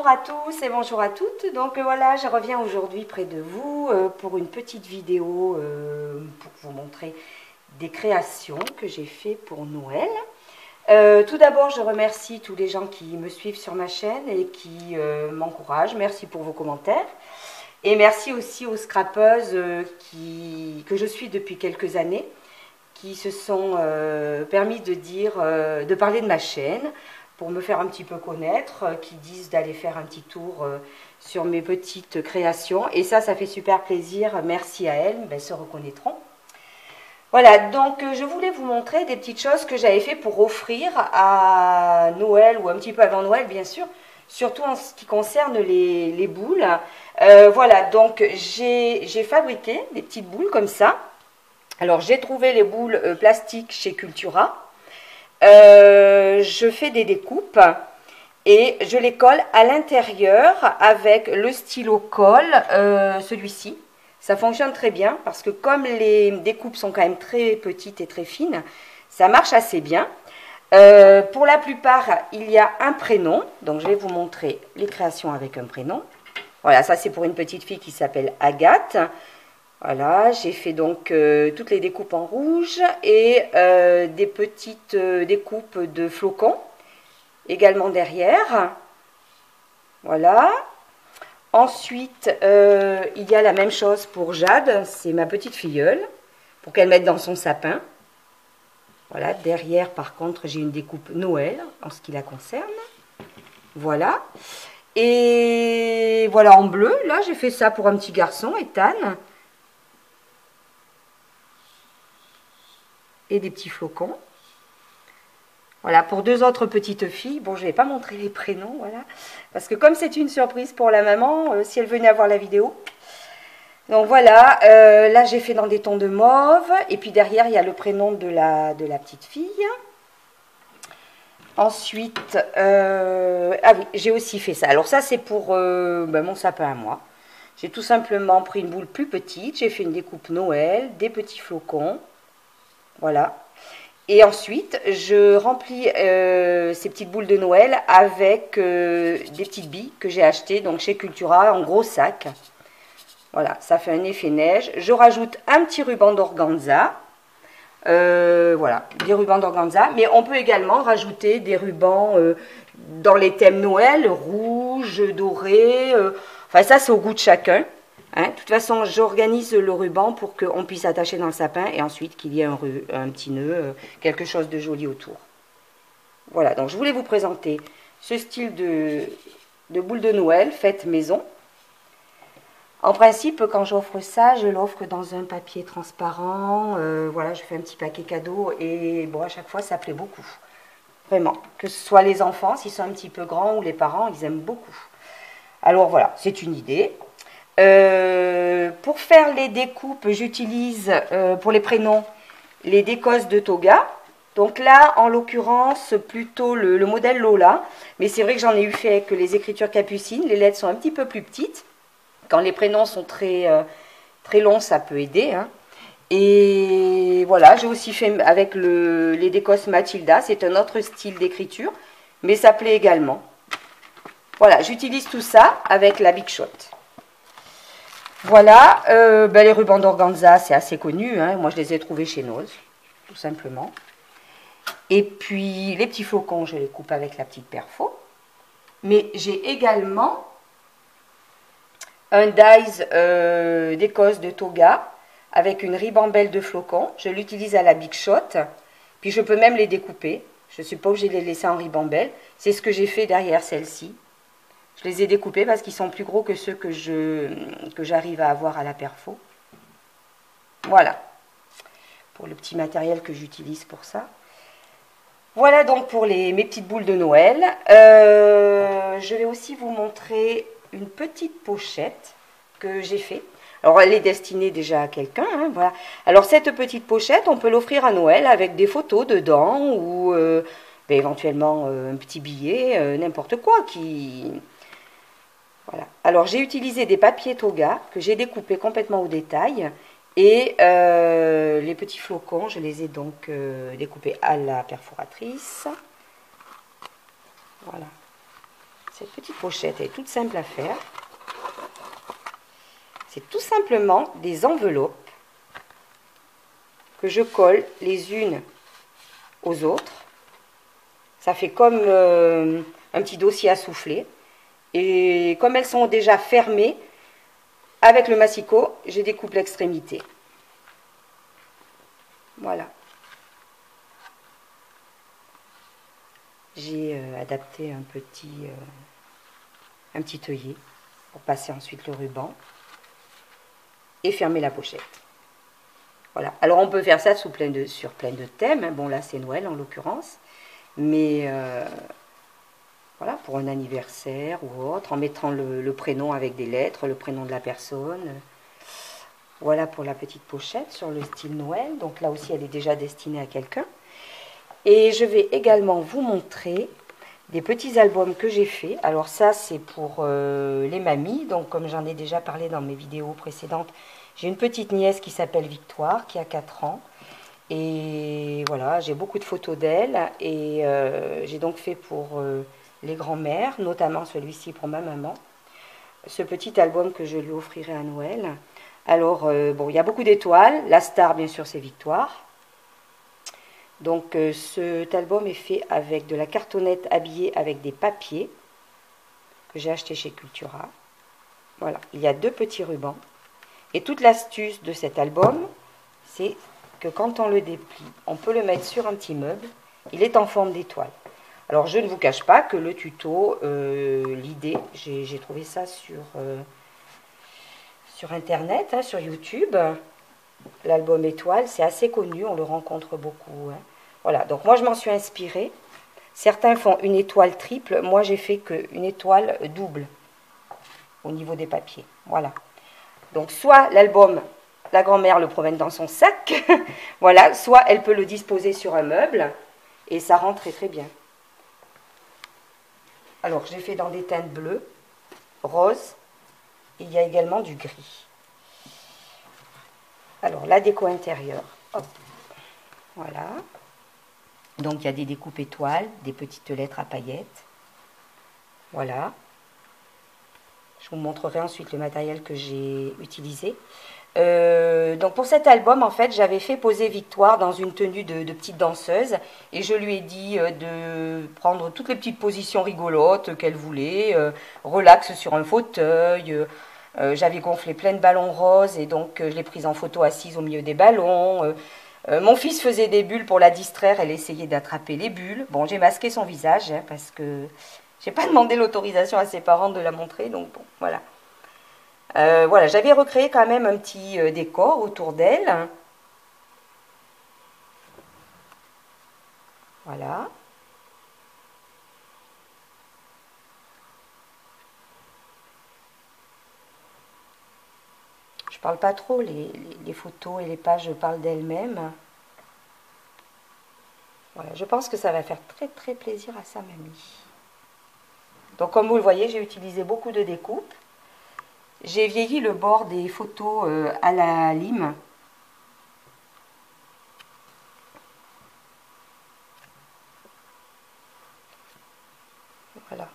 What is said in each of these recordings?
Bonjour à tous et bonjour à toutes. Donc voilà, je reviens aujourd'hui près de vous pour une petite vidéo pour vous montrer des créations que j'ai fait pour Noël. Tout d'abord, je remercie tous les gens qui me suivent sur ma chaîne et qui m'encouragent. Merci pour vos commentaires. Et merci aussi aux scrapeuses que je suis depuis quelques années, qui se sont permis de parler de ma chaîne, pour me faire un petit peu connaître, qui disent d'aller faire un petit tour sur mes petites créations. Et ça fait super plaisir. Merci à elles, elles se reconnaîtront. Voilà, donc je voulais vous montrer des petites choses que j'avais fait pour offrir à Noël, ou un petit peu avant Noël, bien sûr, surtout en ce qui concerne les boules. Voilà, donc j'ai fabriqué des petites boules comme ça. Alors, j'ai trouvé les boules plastiques chez Cultura. Je fais des découpes et je les colle à l'intérieur avec le stylo colle, celui-ci. Ça fonctionne très bien parce que comme les découpes sont quand même très petites et très fines, ça marche assez bien. Pour la plupart, il y a un prénom. Donc, je vais vous montrer les créations avec un prénom. Voilà, ça c'est pour une petite fille qui s'appelle Agathe. Voilà, j'ai fait donc toutes les découpes en rouge et des petites découpes de flocons également derrière. Voilà. Ensuite, il y a la même chose pour Jade, c'est ma petite filleule, pour qu'elle mette dans son sapin. Voilà, derrière par contre j'ai une découpe Noël en ce qui la concerne. Voilà. Et voilà en bleu, là j'ai fait ça pour un petit garçon, Ethan. Et des petits flocons. Voilà, pour deux autres petites filles. Bon, je ne vais pas montrer les prénoms, voilà. Parce que comme c'est une surprise pour la maman, si elle venait avoir la vidéo. Donc voilà, là j'ai fait dans des tons de mauve. Et puis derrière, il y a le prénom de la petite fille. Ensuite, ah oui, j'ai aussi fait ça. Alors ça, c'est pour mon sapin à moi. J'ai tout simplement pris une boule plus petite. J'ai fait une découpe Noël, des petits flocons. Voilà. Et ensuite, je remplis ces petites boules de Noël avec des petites billes que j'ai achetées donc chez Cultura en gros sac. Voilà, ça fait un effet neige. Je rajoute un petit ruban d'organza. Voilà, des rubans d'organza. Mais on peut également rajouter des rubans dans les thèmes Noël, rouge, doré. Enfin, ça, c'est au goût de chacun. Hein, de toute façon, j'organise le ruban pour qu'on puisse attacher dans le sapin et ensuite qu'il y ait un petit nœud, quelque chose de joli autour. Voilà, donc je voulais vous présenter ce style de boule de Noël faite maison. En principe, quand j'offre ça, je l'offre dans un papier transparent. Voilà, je fais un petit paquet cadeau et bon, à chaque fois, ça plaît beaucoup. Vraiment, que ce soit les enfants, s'ils sont un petit peu grands, ou les parents, ils aiment beaucoup. Alors voilà, c'est une idée. Pour faire les découpes, j'utilise pour les prénoms les décosses de Toga. Donc là, en l'occurrence, plutôt le modèle Lola. Mais c'est vrai que j'en ai eu fait avec les écritures capucines. Les lettres sont un petit peu plus petites. Quand les prénoms sont très longs, ça peut aider. Hein. Et voilà, j'ai aussi fait avec les décosses Mathilda. C'est un autre style d'écriture, mais ça plaît également. Voilà, j'utilise tout ça avec la Big Shot. Voilà, les rubans d'organza, c'est assez connu. Hein. Moi, je les ai trouvés chez Noz, tout simplement. Et puis, les petits flocons, je les coupe avec la petite perfo. Mais j'ai également un dies d'Écosse de Toga avec une ribambelle de flocons. Je l'utilise à la Big Shot. Puis, je peux même les découper. Je ne suis pas obligée de les laisser en ribambelle. C'est ce que j'ai fait derrière celle-ci. Je les ai découpés parce qu'ils sont plus gros que ceux que j'arrive à avoir à la perfo. Voilà. Pour le petit matériel que j'utilise pour ça. Voilà donc pour mes petites boules de Noël. Je vais aussi vous montrer une petite pochette que j'ai faite. Alors elle est destinée déjà à quelqu'un. Hein, voilà. Alors cette petite pochette, on peut l'offrir à Noël avec des photos dedans ou éventuellement un petit billet, n'importe quoi qui... Voilà. Alors j'ai utilisé des papiers Toga que j'ai découpés complètement au détail et les petits flocons, je les ai donc découpés à la perforatrice. Voilà. cette petite pochette est toute simple à faire. C'est tout simplement des enveloppes que je colle les unes aux autres. Ça fait comme un petit dossier à souffler. Et comme elles sont déjà fermées, avec le massicot, je découpe l'extrémité. Voilà. J'ai adapté un petit œillet pour passer ensuite le ruban et fermer la pochette. Voilà. Alors on peut faire ça sur plein de thèmes. Bon là c'est Noël en l'occurrence. Mais voilà, pour un anniversaire ou autre, en mettant le prénom avec des lettres, le prénom de la personne. Voilà pour la petite pochette sur le style Noël. Donc là aussi elle est déjà destinée à quelqu'un. Et je vais également vous montrer des petits albums que j'ai fait. Alors ça c'est pour les mamies. Donc comme j'en ai déjà parlé dans mes vidéos précédentes, j'ai une petite nièce qui s'appelle Victoire, qui a 4 ans. Et voilà, j'ai beaucoup de photos d'elle. Et j'ai donc fait pour les grands-mères, notamment celui-ci pour ma maman. Ce petit album que je lui offrirai à Noël. Alors, bon, il y a beaucoup d'étoiles. La star, bien sûr, c'est Victoire. Donc, cet album est fait avec de la cartonnette habillée avec des papiers que j'ai acheté chez Cultura. Voilà, il y a 2 petits rubans. Et toute l'astuce de cet album, c'est que quand on le déplie, on peut le mettre sur un petit meuble. Il est en forme d'étoile. Alors, je ne vous cache pas que le tuto, l'idée, j'ai trouvé ça sur Internet, hein, sur YouTube. L'album étoile, c'est assez connu, on le rencontre beaucoup. Hein. Voilà, donc moi, je m'en suis inspirée. Certains font une étoile triple. Moi, j'ai fait qu'une étoile double au niveau des papiers. Voilà. Donc, soit l'album, la grand-mère le promène dans son sac, voilà, soit elle peut le disposer sur un meuble, et ça rend très très bien. Alors, j'ai fait dans des teintes bleues, roses, et il y a également du gris. Alors, la déco intérieure, hop, voilà. Donc, il y a des découpes étoiles, des petites lettres à paillettes. Voilà. Je vous montrerai ensuite le matériel que j'ai utilisé. Donc pour cet album, en fait, j'avais fait poser Victoire dans une tenue de petite danseuse et je lui ai dit de prendre toutes les petites positions rigolotes qu'elle voulait, relax sur un fauteuil. J'avais gonflé plein de ballons roses et donc je l'ai prise en photo assise au milieu des ballons. Mon fils faisait des bulles pour la distraire, elle essayait d'attraper les bulles. Bon, j'ai masqué son visage hein, parce que j'ai pas demandé l'autorisation à ses parents de la montrer, donc bon, voilà. Voilà, j'avais recréé quand même un petit décor autour d'elle. Voilà. Je parle pas trop, les photos et les pages parlent d'elles-mêmes. Voilà, je pense que ça va faire très très plaisir à sa mamie. Donc comme vous le voyez, j'ai utilisé beaucoup de découpes. J'ai vieilli le bord des photos à la lime. Voilà.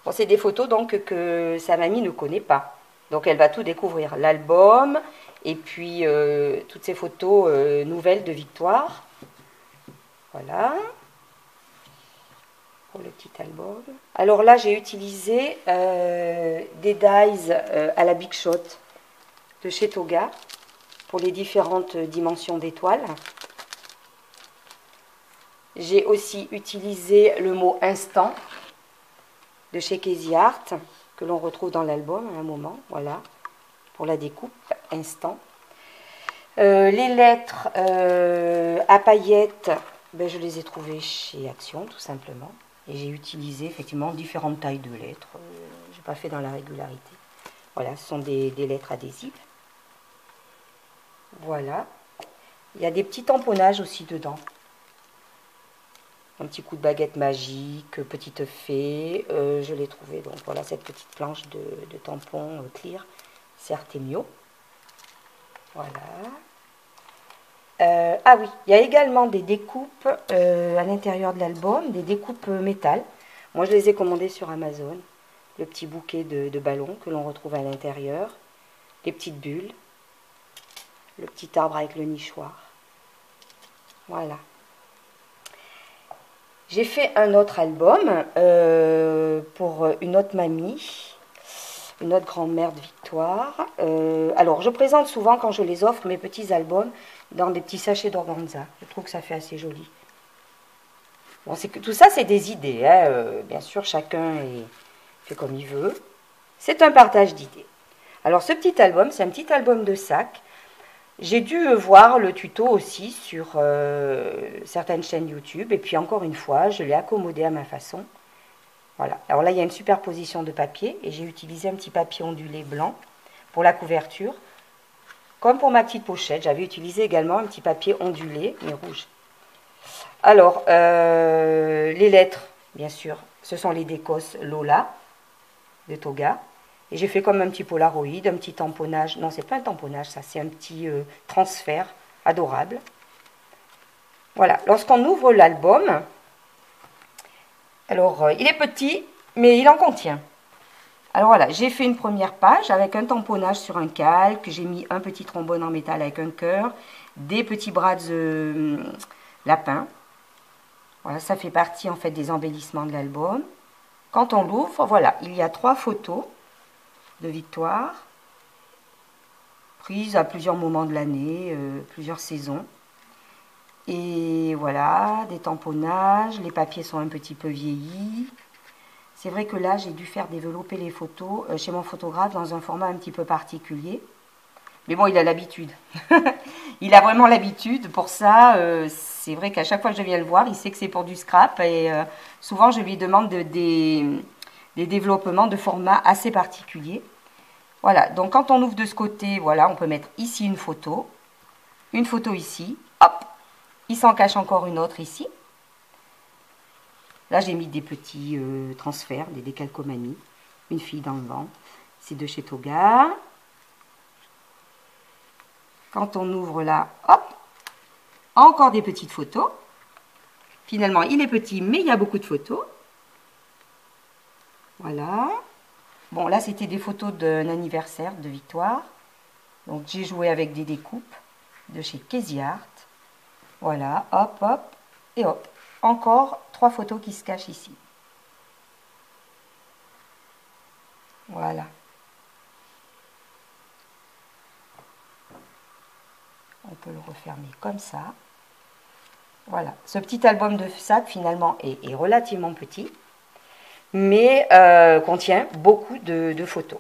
Bon, c'est des photos donc que sa mamie ne connaît pas. Donc elle va tout découvrir. L'album et puis toutes ces photos nouvelles de Victoire. Voilà. Pour le petit album. Alors là, j'ai utilisé des dies à la Big Shot de chez Toga pour les différentes dimensions d'étoiles. J'ai aussi utilisé le mot instant de chez Casey Art que l'on retrouve dans l'album à un moment. Voilà, pour la découpe instant. Les lettres à paillettes, ben, je les ai trouvées chez Action tout simplement. Et j'ai utilisé effectivement différentes tailles de lettres. Je n'ai pas fait dans la régularité. Voilà, ce sont des lettres adhésives. Voilà. Il y a des petits tamponnages aussi dedans. Un petit coup de baguette magique, petite fée. Je l'ai trouvé. Donc voilà, cette petite planche de tampons clear. C'est Artemio. Voilà. Ah oui, il y a également des découpes à l'intérieur de l'album, des découpes métal. Moi, je les ai commandées sur Amazon. Le petit bouquet de ballons que l'on retrouve à l'intérieur, les petites bulles, le petit arbre avec le nichoir. Voilà. J'ai fait un autre album pour une autre mamie, une autre grand-mère de Victoire. Alors, je présente souvent, quand je les offre, mes petits albums dans des petits sachets d'organza. Je trouve que ça fait assez joli. Bon, c'est que tout ça, c'est des idées. Hein. Bien sûr, chacun fait comme il veut. C'est un partage d'idées. Alors, ce petit album, c'est un petit album de sac. J'ai dû voir le tuto aussi sur certaines chaînes YouTube. Et puis, encore une fois, je l'ai accommodé à ma façon. Voilà. Alors là, il y a une superposition de papier. Et j'ai utilisé un petit papier ondulé blanc pour la couverture. Comme pour ma petite pochette, j'avais utilisé également un petit papier ondulé, mais rouge. Alors, les lettres, bien sûr, ce sont les Décos Lola de Toga. Et j'ai fait comme un petit polaroid, un petit tamponnage. Non, c'est pas un tamponnage, ça, c'est un petit transfert adorable. Voilà, lorsqu'on ouvre l'album, alors, il est petit, mais il en contient. Alors voilà, j'ai fait une première page avec un tamponnage sur un calque. J'ai mis un petit trombone en métal avec un cœur, des petits bras de lapin. Voilà, ça fait partie en fait des embellissements de l'album. Quand on l'ouvre, voilà, il y a 3 photos de Victoire, prises à plusieurs moments de l'année, plusieurs saisons. Et voilà, des tamponnages, les papiers sont un petit peu vieillis. C'est vrai que là, j'ai dû faire développer les photos chez mon photographe dans un format un petit peu particulier. Mais bon, il a l'habitude. Il a vraiment l'habitude pour ça. C'est vrai qu'à chaque fois que je viens le voir, il sait que c'est pour du scrap. Et souvent, je lui demande des développements de format assez particuliers. Voilà, donc quand on ouvre de ce côté, voilà, on peut mettre ici une photo ici. Hop, il s'en cache encore une autre ici. Là, j'ai mis des petits transferts, des décalcomanies. Une fille dans le vent. C'est de chez Toga. Quand on ouvre là, hop, encore des petites photos. Finalement, il est petit, mais il y a beaucoup de photos. Voilà. Bon, là, c'était des photos d'un anniversaire de Victoire. Donc, j'ai joué avec des découpes de chez Casey Art. Voilà, hop, hop, et hop. Encore 3 photos qui se cachent ici. Voilà. On peut le refermer comme ça. Voilà. Ce petit album de sac, finalement, est relativement petit, mais contient beaucoup de photos.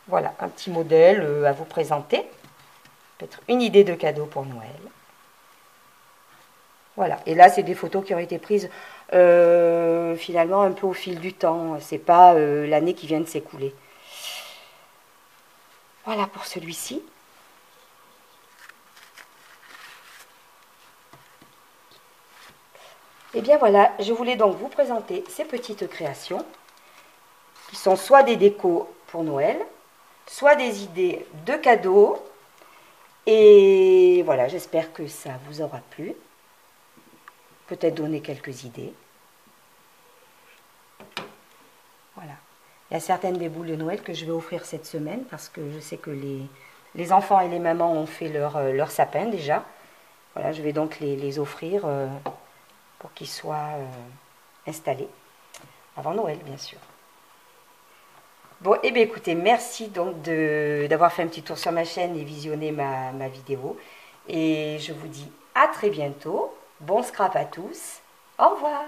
Voilà, un petit modèle à vous présenter. Peut-être une idée de cadeau pour Noël. Voilà, et là, c'est des photos qui ont été prises finalement un peu au fil du temps. C'est pas l'année qui vient de s'écouler. Voilà pour celui-ci. Et bien voilà, je voulais donc vous présenter ces petites créations qui sont soit des décos pour Noël, soit des idées de cadeaux. Et voilà, j'espère que ça vous aura plu. Peut-être donner quelques idées. Voilà. Il y a certaines des boules de Noël que je vais offrir cette semaine parce que je sais que les enfants et les mamans ont fait leur sapin déjà. Voilà, je vais donc les offrir pour qu'ils soient installés avant Noël, bien sûr. Bon, et bien écoutez, merci donc d'avoir fait un petit tour sur ma chaîne et visionné ma vidéo. Et je vous dis à très bientôt. Bon scrap à tous. Au revoir.